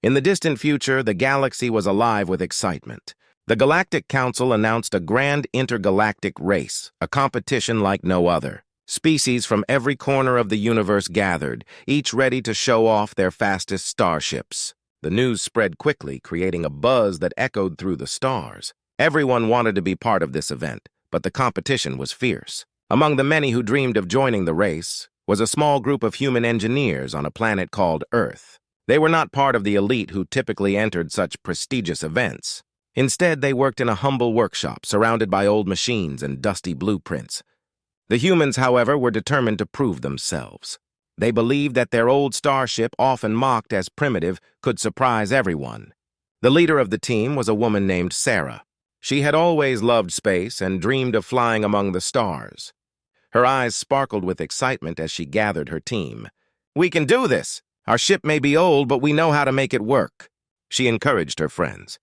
In the distant future, the galaxy was alive with excitement. The Galactic Council announced a grand intergalactic race, a competition like no other. Species from every corner of the universe gathered, each ready to show off their fastest starships. The news spread quickly, creating a buzz that echoed through the stars. Everyone wanted to be part of this event, but the competition was fierce. Among the many who dreamed of joining the race was a small group of human engineers on a planet called Earth. They were not part of the elite who typically entered such prestigious events. Instead, they worked in a humble workshop surrounded by old machines and dusty blueprints. The humans, however, were determined to prove themselves. They believed that their old starship, often mocked as primitive, could surprise everyone. The leader of the team was a woman named Sarah. She had always loved space and dreamed of flying among the stars. Her eyes sparkled with excitement as she gathered her team. "We can do this! Our ship may be old, but we know how to make it work," she encouraged her friends.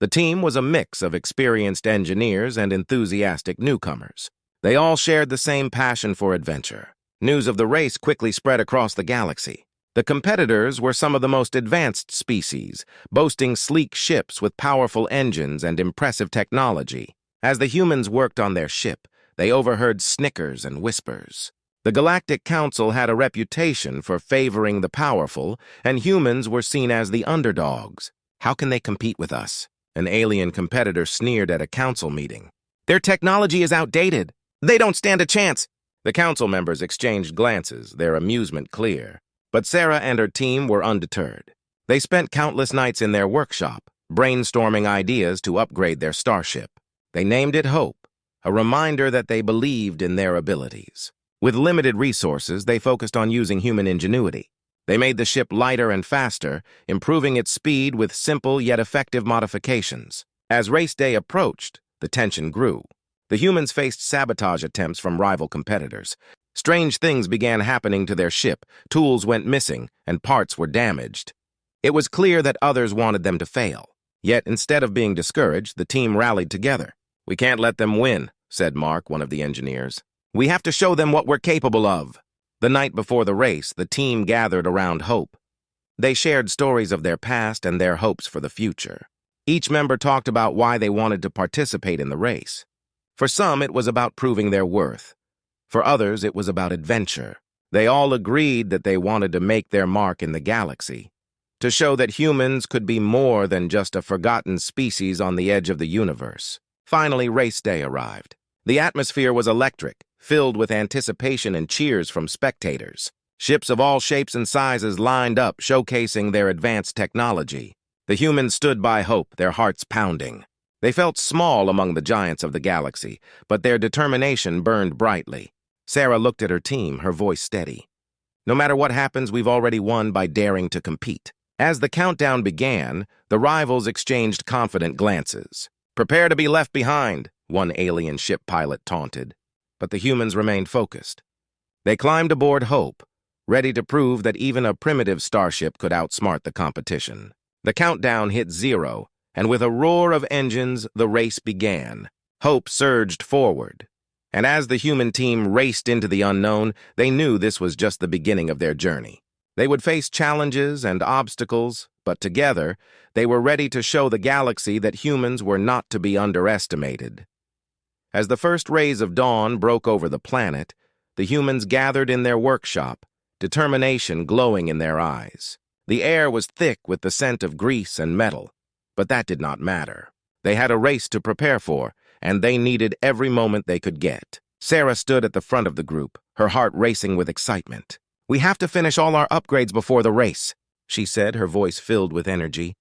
The team was a mix of experienced engineers and enthusiastic newcomers. They all shared the same passion for adventure. News of the race quickly spread across the galaxy. The competitors were some of the most advanced species, boasting sleek ships with powerful engines and impressive technology. As the humans worked on their ship, they overheard snickers and whispers. The Galactic Council had a reputation for favoring the powerful, and humans were seen as the underdogs. "How can they compete with us?" an alien competitor sneered at a council meeting. "Their technology is outdated. They don't stand a chance." The council members exchanged glances, their amusement clear. But Sarah and her team were undeterred. They spent countless nights in their workshop, brainstorming ideas to upgrade their starship. They named it Hope, a reminder that they believed in their abilities. With limited resources, they focused on using human ingenuity. They made the ship lighter and faster, improving its speed with simple yet effective modifications. As race day approached, the tension grew. The humans faced sabotage attempts from rival competitors. Strange things began happening to their ship, tools went missing, and parts were damaged. It was clear that others wanted them to fail. Yet, instead of being discouraged, the team rallied together. "We can't let them win," said Mark, one of the engineers. "We have to show them what we're capable of." The night before the race, the team gathered around Hope. They shared stories of their past and their hopes for the future. Each member talked about why they wanted to participate in the race. For some, it was about proving their worth. For others, it was about adventure. They all agreed that they wanted to make their mark in the galaxy, to show that humans could be more than just a forgotten species on the edge of the universe. Finally, race day arrived. The atmosphere was electric, filled with anticipation and cheers from spectators. Ships of all shapes and sizes lined up, showcasing their advanced technology. The humans stood by Hope, their hearts pounding. They felt small among the giants of the galaxy, but their determination burned brightly. Sarah looked at her team, her voice steady. "No matter what happens, we've already won by daring to compete." As the countdown began, the rivals exchanged confident glances. "Prepare to be left behind," one alien ship pilot taunted. But the humans remained focused. They climbed aboard Hope, ready to prove that even a primitive starship could outsmart the competition. The countdown hit 0, and with a roar of engines, the race began. Hope surged forward. And as the human team raced into the unknown, they knew this was just the beginning of their journey. They would face challenges and obstacles, but together, they were ready to show the galaxy that humans were not to be underestimated. As the first rays of dawn broke over the planet, the humans gathered in their workshop, determination glowing in their eyes. The air was thick with the scent of grease and metal. But that did not matter. They had a race to prepare for, and they needed every moment they could get. Sarah stood at the front of the group, her heart racing with excitement. "We have to finish all our upgrades before the race," she said, her voice filled with energy.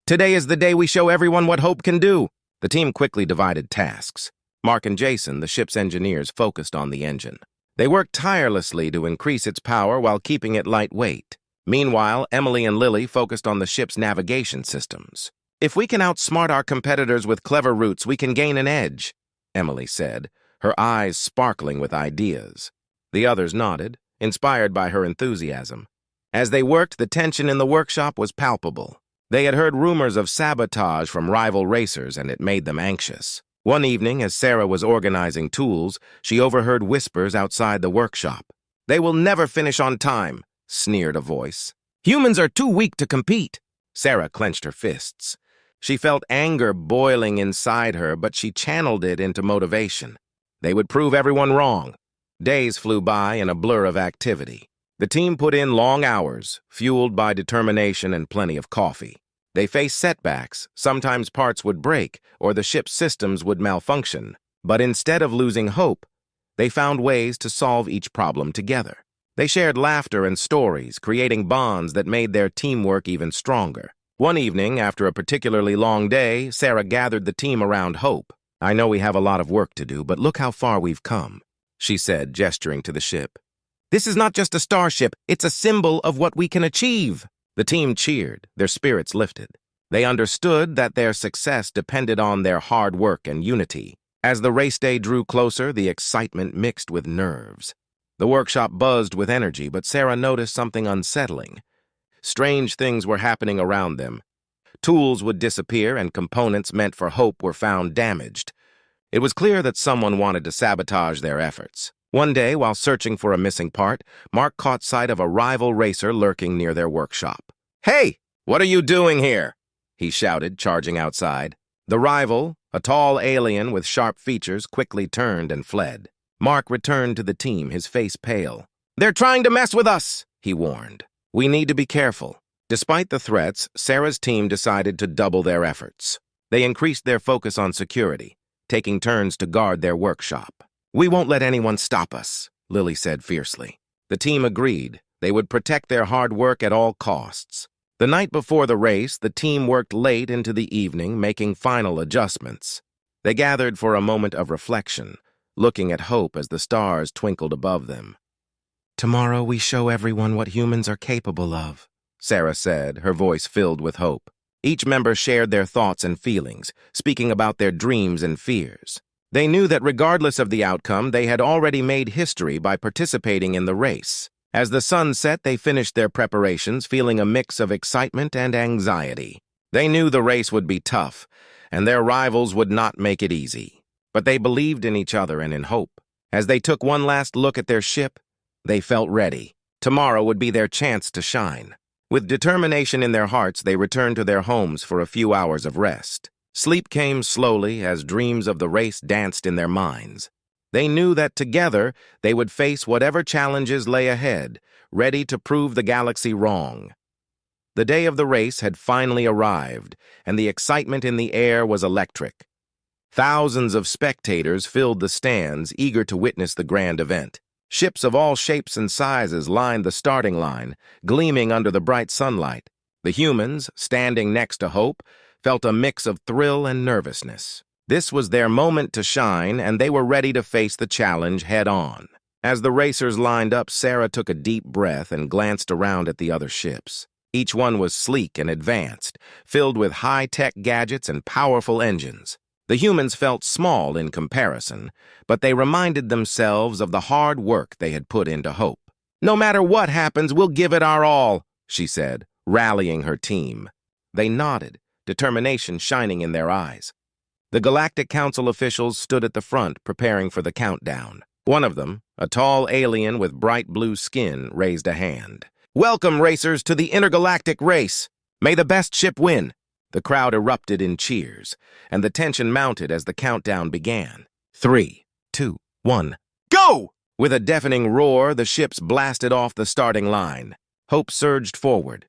"Today is the day we show everyone what Hope can do." The team quickly divided tasks. Mark and Jason, the ship's engineers, focused on the engine. They worked tirelessly to increase its power while keeping it lightweight. Meanwhile, Emily and Lily focused on the ship's navigation systems. "If we can outsmart our competitors with clever routes, we can gain an edge," Emily said, her eyes sparkling with ideas. The others nodded, inspired by her enthusiasm. As they worked, the tension in the workshop was palpable. They had heard rumors of sabotage from rival racers, and it made them anxious. One evening, as Sarah was organizing tools, she overheard whispers outside the workshop. "They will never finish on time," sneered a voice. "Humans are too weak to compete." Sarah clenched her fists. She felt anger boiling inside her, but she channeled it into motivation. They would prove everyone wrong. Days flew by in a blur of activity. The team put in long hours, fueled by determination and plenty of coffee. They faced setbacks. Sometimes parts would break, or the ship's systems would malfunction. But instead of losing hope, they found ways to solve each problem together. They shared laughter and stories, creating bonds that made their teamwork even stronger. One evening, after a particularly long day, Sarah gathered the team around Hope. "I know we have a lot of work to do, but look how far we've come," she said, gesturing to the ship. "This is not just a starship, it's a symbol of what we can achieve." The team cheered, their spirits lifted. They understood that their success depended on their hard work and unity. As the race day drew closer, the excitement mixed with nerves. The workshop buzzed with energy, but Sarah noticed something unsettling. Strange things were happening around them. Tools would disappear and components meant for Hope were found damaged. It was clear that someone wanted to sabotage their efforts. One day, while searching for a missing part, Mark caught sight of a rival racer lurking near their workshop. "Hey, what are you doing here?" he shouted, charging outside. The rival, a tall alien with sharp features, quickly turned and fled. Mark returned to the team, his face pale. "They're trying to mess with us," he warned. "We need to be careful." Despite the threats, Sarah's team decided to double their efforts. They increased their focus on security, taking turns to guard their workshop. "We won't let anyone stop us," Lily said fiercely. The team agreed. They would protect their hard work at all costs. The night before the race, the team worked late into the evening, making final adjustments. They gathered for a moment of reflection, looking at Hope as the stars twinkled above them. "Tomorrow we show everyone what humans are capable of," Sarah said, her voice filled with hope. Each member shared their thoughts and feelings, speaking about their dreams and fears. They knew that regardless of the outcome, they had already made history by participating in the race. As the sun set, they finished their preparations, feeling a mix of excitement and anxiety. They knew the race would be tough, and their rivals would not make it easy. But they believed in each other and in Hope. As they took one last look at their ship, they felt ready. Tomorrow would be their chance to shine. With determination in their hearts, they returned to their homes for a few hours of rest. Sleep came slowly as dreams of the race danced in their minds. They knew that together they would face whatever challenges lay ahead, ready to prove the galaxy wrong. The day of the race had finally arrived, and the excitement in the air was electric. Thousands of spectators filled the stands, eager to witness the grand event. Ships of all shapes and sizes lined the starting line, gleaming under the bright sunlight. The humans, standing next to Hope, felt a mix of thrill and nervousness. This was their moment to shine, and they were ready to face the challenge head-on. As the racers lined up, Sarah took a deep breath and glanced around at the other ships. Each one was sleek and advanced, filled with high-tech gadgets and powerful engines. The humans felt small in comparison, but they reminded themselves of the hard work they had put into Hope. "No matter what happens, we'll give it our all," she said, rallying her team. They nodded, determination shining in their eyes. The Galactic Council officials stood at the front, preparing for the countdown. One of them, a tall alien with bright blue skin, raised a hand. "Welcome, racers, to the Intergalactic race. May the best ship win." The crowd erupted in cheers, and the tension mounted as the countdown began. 3, 2, 1, go! With a deafening roar, the ships blasted off the starting line. Hope surged forward,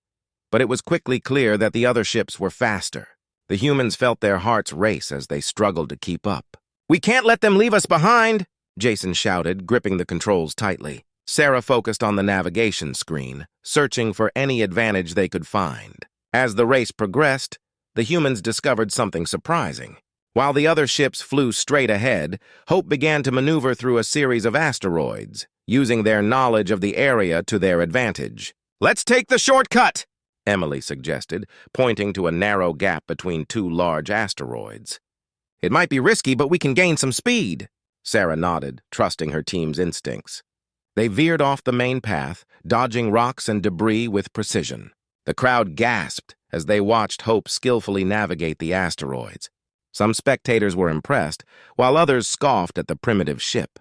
but it was quickly clear that the other ships were faster. The humans felt their hearts race as they struggled to keep up. "We can't let them leave us behind!" Jason shouted, gripping the controls tightly. Sarah focused on the navigation screen, searching for any advantage they could find. As the race progressed, the humans discovered something surprising. While the other ships flew straight ahead, Hope began to maneuver through a series of asteroids, using their knowledge of the area to their advantage. "Let's take the shortcut!" Emily suggested, pointing to a narrow gap between two large asteroids. "It might be risky, but we can gain some speed." Sarah nodded, trusting her team's instincts. They veered off the main path, dodging rocks and debris with precision. The crowd gasped as they watched Hope skillfully navigate the asteroids. Some spectators were impressed, while others scoffed at the primitive ship.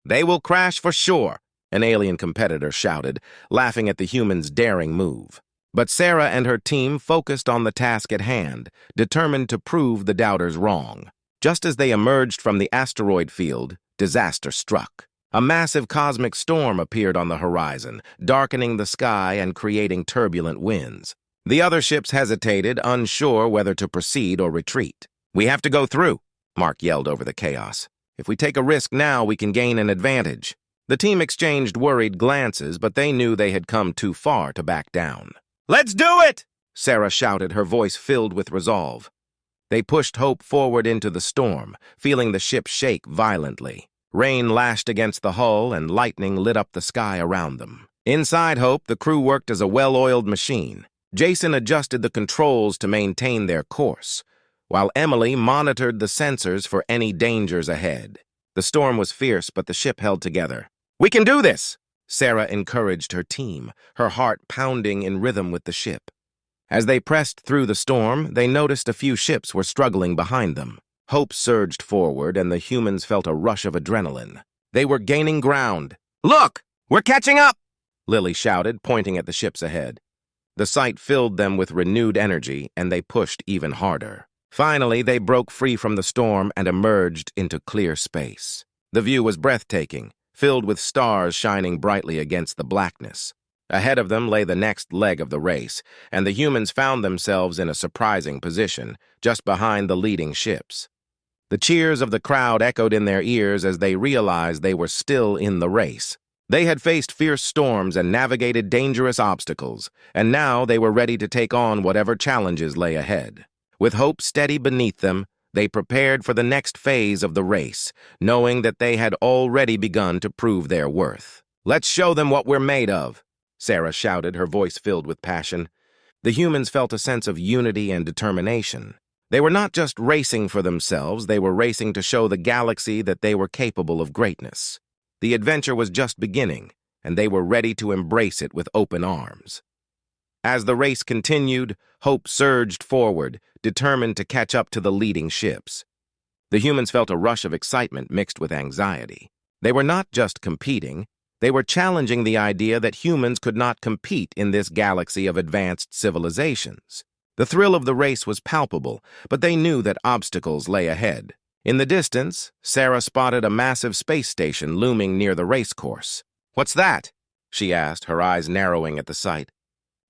"They will crash for sure," an alien competitor shouted, laughing at the humans' daring move. But Sarah and her team focused on the task at hand, determined to prove the doubters wrong. Just as they emerged from the asteroid field, disaster struck. A massive cosmic storm appeared on the horizon, darkening the sky and creating turbulent winds. The other ships hesitated, unsure whether to proceed or retreat. "We have to go through," Mark yelled over the chaos. "If we take a risk now, we can gain an advantage." The team exchanged worried glances, but they knew they had come too far to back down. "Let's do it!" Sarah shouted, her voice filled with resolve. They pushed Hope forward into the storm, feeling the ship shake violently. Rain lashed against the hull and lightning lit up the sky around them. Inside Hope, the crew worked as a well-oiled machine. Jason adjusted the controls to maintain their course, while Emily monitored the sensors for any dangers ahead. The storm was fierce, but the ship held together. "We can do this!" Sarah encouraged her team, her heart pounding in rhythm with the ship. As they pressed through the storm, they noticed a few ships were struggling behind them. Hope surged forward, and the humans felt a rush of adrenaline. They were gaining ground. "Look! We're catching up!" Lily shouted, pointing at the ships ahead. The sight filled them with renewed energy, and they pushed even harder. Finally, they broke free from the storm and emerged into clear space. The view was breathtaking, filled with stars shining brightly against the blackness. Ahead of them lay the next leg of the race, and the humans found themselves in a surprising position, just behind the leading ships. The cheers of the crowd echoed in their ears as they realized they were still in the race. They had faced fierce storms and navigated dangerous obstacles, and now they were ready to take on whatever challenges lay ahead. With hope steady beneath them, they prepared for the next phase of the race, knowing that they had already begun to prove their worth. "Let's show them what we're made of," Sarah shouted, her voice filled with passion. The humans felt a sense of unity and determination. They were not just racing for themselves, they were racing to show the galaxy that they were capable of greatness. The adventure was just beginning, and they were ready to embrace it with open arms. As the race continued, hope surged forward, determined to catch up to the leading ships. The humans felt a rush of excitement mixed with anxiety. They were not just competing, they were challenging the idea that humans could not compete in this galaxy of advanced civilizations. The thrill of the race was palpable, but they knew that obstacles lay ahead. In the distance, Sarah spotted a massive space station looming near the race course. "What's that?" she asked, her eyes narrowing at the sight.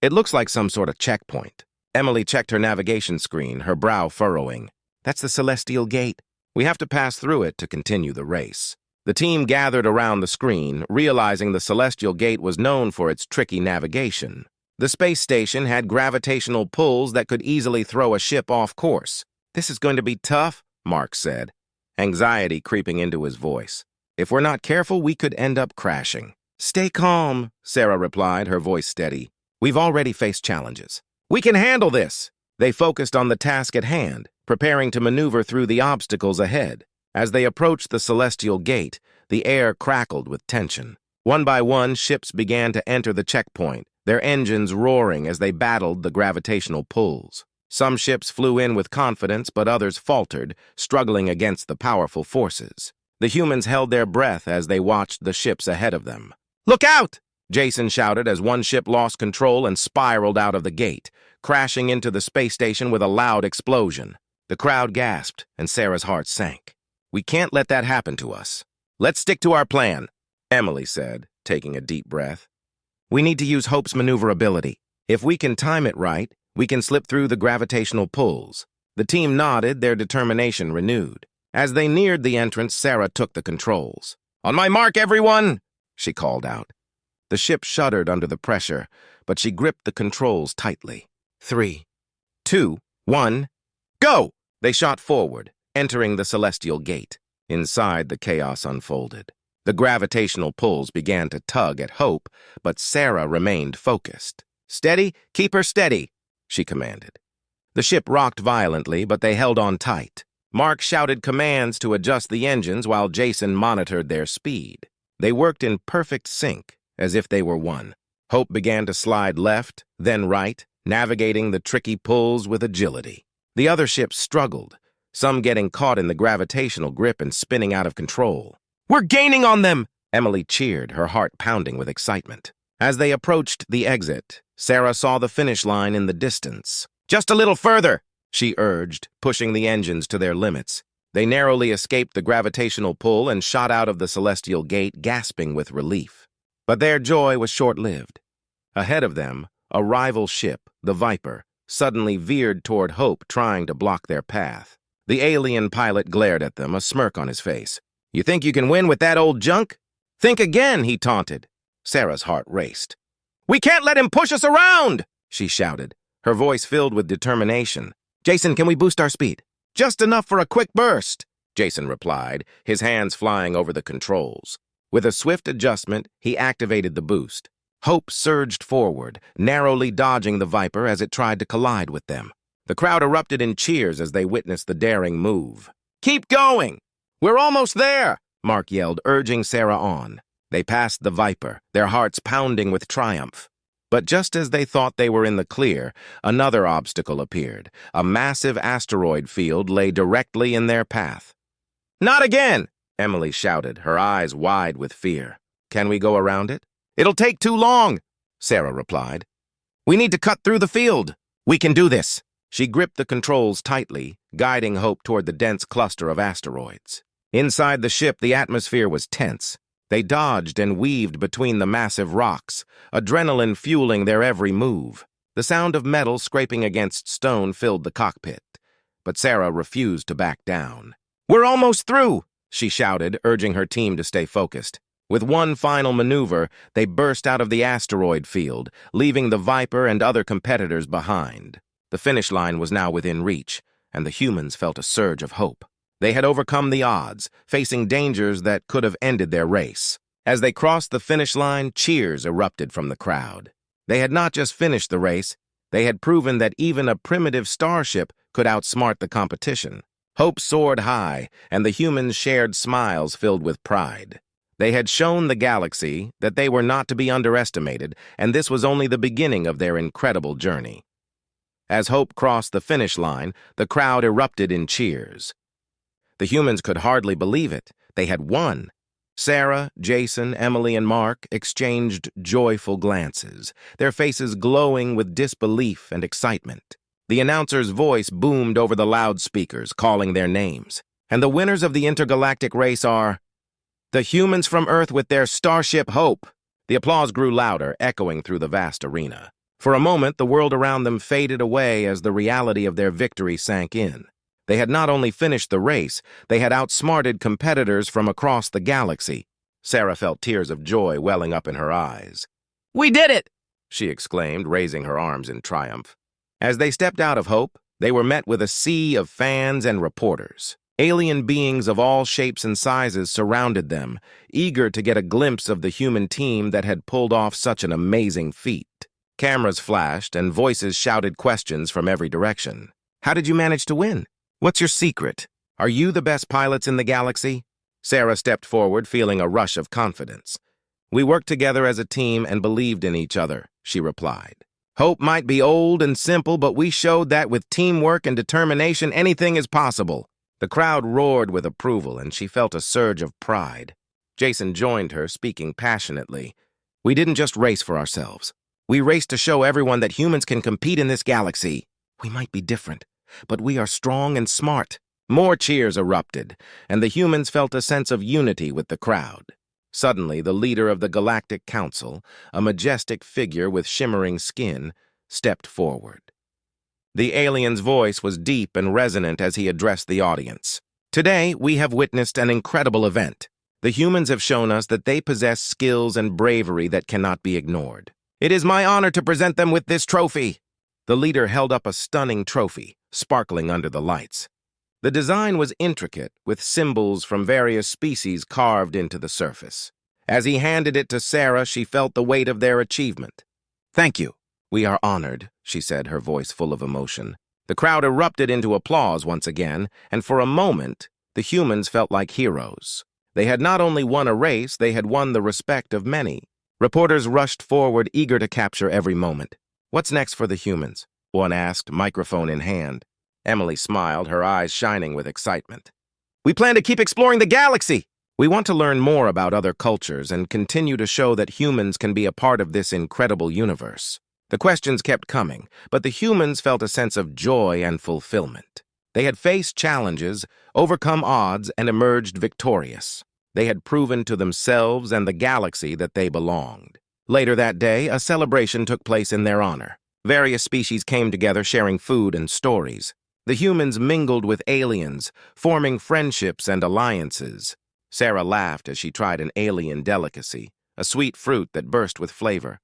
"It looks like some sort of checkpoint." Emily checked her navigation screen, her brow furrowing. "That's the Celestial Gate. We have to pass through it to continue the race." The team gathered around the screen, realizing the Celestial Gate was known for its tricky navigation. The space station had gravitational pulls that could easily throw a ship off course. "This is going to be tough," Mark said, anxiety creeping into his voice. "If we're not careful, we could end up crashing." "Stay calm," Sarah replied, her voice steady. "We've already faced challenges. We can handle this." They focused on the task at hand, preparing to maneuver through the obstacles ahead. As they approached the Celestial Gate, the air crackled with tension. One by one, ships began to enter the checkpoint, their engines roaring as they battled the gravitational pulls. Some ships flew in with confidence, but others faltered, struggling against the powerful forces. The humans held their breath as they watched the ships ahead of them. "Look out!" Jason shouted as one ship lost control and spiraled out of the gate, crashing into the space station with a loud explosion. The crowd gasped, and Sarah's heart sank. "We can't let that happen to us. Let's stick to our plan," Emily said, taking a deep breath. "We need to use Hope's maneuverability. If we can time it right, we can slip through the gravitational pulls." The team nodded, their determination renewed. As they neared the entrance, Sarah took the controls. "On my mark, everyone!" she called out. The ship shuddered under the pressure, but she gripped the controls tightly. 3, 2, 1, go! They shot forward, entering the Celestial Gate. Inside, the chaos unfolded. The gravitational pulls began to tug at Hope, but Sarah remained focused. "Steady, keep her steady," she commanded. The ship rocked violently, but they held on tight. Mark shouted commands to adjust the engines while Jason monitored their speed. They worked in perfect sync, as if they were one. Hope began to slide left, then right, navigating the tricky pulls with agility. The other ships struggled, some getting caught in the gravitational grip and spinning out of control. "We're gaining on them!" Emily cheered, her heart pounding with excitement. As they approached the exit, Sarah saw the finish line in the distance. "Just a little further," she urged, pushing the engines to their limits. They narrowly escaped the gravitational pull and shot out of the celestial gate, gasping with relief. But their joy was short-lived. Ahead of them, a rival ship, the Viper, suddenly veered toward Hope, trying to block their path. The alien pilot glared at them, a smirk on his face. "You think you can win with that old junk? Think again," he taunted. Sarah's heart raced. "We can't let him push us around!" she shouted, her voice filled with determination. "Jason, can we boost our speed?" "Just enough for a quick burst," Jason replied, his hands flying over the controls. With a swift adjustment, he activated the boost. Hope surged forward, narrowly dodging the Viper as it tried to collide with them. The crowd erupted in cheers as they witnessed the daring move. "Keep going! We're almost there!" Mark yelled, urging Sarah on. They passed the Viper, their hearts pounding with triumph. But just as they thought they were in the clear, another obstacle appeared. A massive asteroid field lay directly in their path. "Not again!" Emily shouted, her eyes wide with fear. "Can we go around it?" "It'll take too long," Sarah replied. "We need to cut through the field." "We can do this." She gripped the controls tightly, guiding Hope toward the dense cluster of asteroids. Inside the ship, the atmosphere was tense. They dodged and weaved between the massive rocks, adrenaline fueling their every move. The sound of metal scraping against stone filled the cockpit. But Sarah refused to back down. "We're almost through," she shouted, urging her team to stay focused. With one final maneuver, they burst out of the asteroid field, leaving the Viper and other competitors behind. The finish line was now within reach, and the humans felt a surge of hope. They had overcome the odds, facing dangers that could have ended their race. As they crossed the finish line, cheers erupted from the crowd. They had not just finished the race, they had proven that even a primitive starship could outsmart the competition. Hope soared high, and the humans shared smiles filled with pride. They had shown the galaxy that they were not to be underestimated, and this was only the beginning of their incredible journey. As Hope crossed the finish line, the crowd erupted in cheers. The humans could hardly believe it. They had won. Sarah, Jason, Emily, and Mark exchanged joyful glances, their faces glowing with disbelief and excitement. The announcer's voice boomed over the loudspeakers, calling their names. "And the winners of the intergalactic race are the humans from Earth with their Starship Hope." The applause grew louder, echoing through the vast arena. For a moment, the world around them faded away as the reality of their victory sank in. They had not only finished the race, they had outsmarted competitors from across the galaxy. Sarah felt tears of joy welling up in her eyes. "We did it!" she exclaimed, raising her arms in triumph. As they stepped out of Hope, they were met with a sea of fans and reporters. Alien beings of all shapes and sizes surrounded them, eager to get a glimpse of the human team that had pulled off such an amazing feat. Cameras flashed and voices shouted questions from every direction. "How did you manage to win? What's your secret? Are you the best pilots in the galaxy?" Sarah stepped forward, feeling a rush of confidence. "We worked together as a team and believed in each other," she replied. "Hope might be old and simple, but we showed that with teamwork and determination, anything is possible." The crowd roared with approval, and she felt a surge of pride. Jason joined her, speaking passionately. "We didn't just race for ourselves. We raced to show everyone that humans can compete in this galaxy. We might be different, but we are strong and smart." More cheers erupted, and the humans felt a sense of unity with the crowd. Suddenly, the leader of the Galactic Council, a majestic figure with shimmering skin, stepped forward. The alien's voice was deep and resonant as he addressed the audience. "Today, we have witnessed an incredible event. The humans have shown us that they possess skills and bravery that cannot be ignored. It is my honor to present them with this trophy." The leader held up a stunning trophy, sparkling under the lights. The design was intricate, with symbols from various species carved into the surface. As he handed it to Sarah, she felt the weight of their achievement. "Thank you. We are honored," she said, her voice full of emotion. The crowd erupted into applause once again, and for a moment, the humans felt like heroes. They had not only won a race, they had won the respect of many. Reporters rushed forward, eager to capture every moment. "What's next for the humans?" one asked, microphone in hand. Emily smiled, her eyes shining with excitement. "We plan to keep exploring the galaxy. We want to learn more about other cultures and continue to show that humans can be a part of this incredible universe." The questions kept coming, but the humans felt a sense of joy and fulfillment. They had faced challenges, overcome odds, and emerged victorious. They had proven to themselves and the galaxy that they belonged. Later that day, a celebration took place in their honor. Various species came together sharing food and stories. The humans mingled with aliens, forming friendships and alliances. Sarah laughed as she tried an alien delicacy, a sweet fruit that burst with flavor.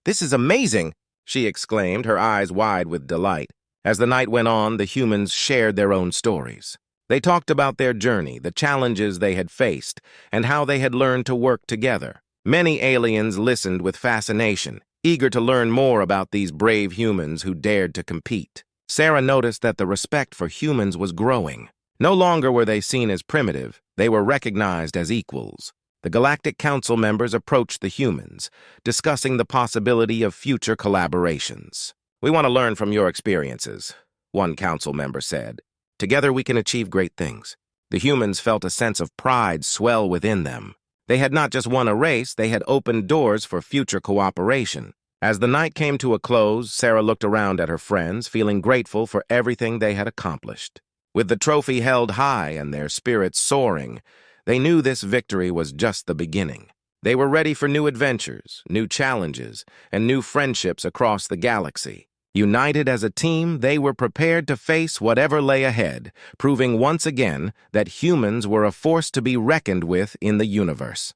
"This is amazing!" she exclaimed, her eyes wide with delight. As the night went on, the humans shared their own stories. They talked about their journey, the challenges they had faced, and how they had learned to work together. Many aliens listened with fascination, eager to learn more about these brave humans who dared to compete. Sarah noticed that the respect for humans was growing. No longer were they seen as primitive, they were recognized as equals. The Galactic Council members approached the humans, discussing the possibility of future collaborations. "We want to learn from your experiences," one council member said. "Together we can achieve great things." The humans felt a sense of pride swell within them. They had not just won a race, they had opened doors for future cooperation. As the night came to a close, Sarah looked around at her friends, feeling grateful for everything they had accomplished. With the trophy held high and their spirits soaring, they knew this victory was just the beginning. They were ready for new adventures, new challenges, and new friendships across the galaxy. United as a team, they were prepared to face whatever lay ahead, proving once again that humans were a force to be reckoned with in the universe.